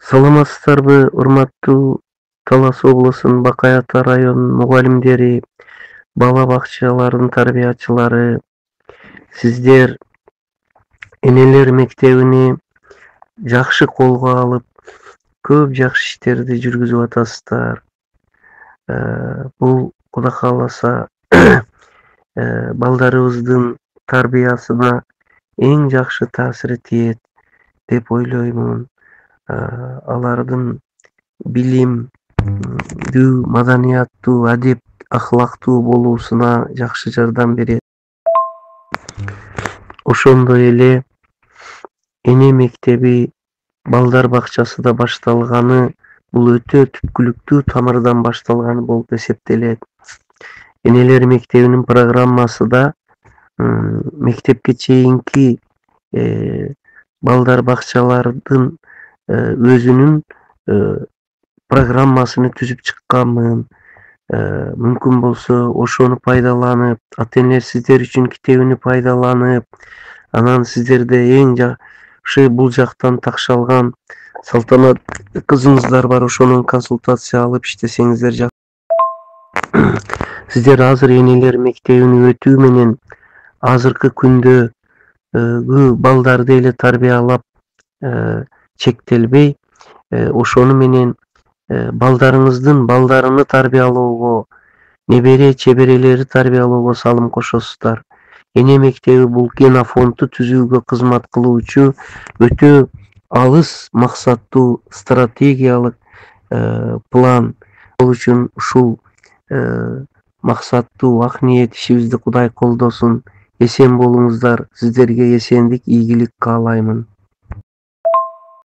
Саламатсыздарбы, урматтуу Талас облусунун Бакай Ата районунун мугалимдери, бала бакчаларынын тарбиячылары, сиздер энелер мектебини жакшы колго алып, көп жакшы иштерди жүргүзүп атасыздар. Бул Кудай кааласа балдарыбыздын тарбиясына эң жакшы таасири тиет деп ойлоймун. Алардын билимдүү, маданияттуу, адеп ахлактуу болуусуна жакшы жардам берет. Ошондой эле эне мектеби, балдар бакчасы да башталганы бул өтө түпкүлүктүү тамырдан башталганы болуп эсептелет. Энелер мектебинин программасы да мектепке чейинки балдар бакчалардын өзүнүн программасын түзүп чыкканмын. Мүмкүн болсо ошону пайдаланып, ата-энелер сиздер үчүн китебини пайдаланып, анан сиздерде эң жакшы бул жактан такшалган Салтанат кызыңыздар бар, ошонун консультация алып иштесеңиздер сиздер азыр энелер мектебини өтүү менен азыркы күндөгү балдарды эле тарбиялап чектелбей, ошону менен балдарыңыздын балдарыны тарбиялоого, небере чеберелери тарбиялоого салым кошосуздар. Эне мектеби бул генофондду түзүүгө кызмат кылуучу өтө алыс максаттуу стратегиялык план. Ал үчүн ушул максаттуу ак ниет ишибизди Кудай колдосун. Эсен болуңуздар. Сиздерге эсендик, ийгилик каалаймын.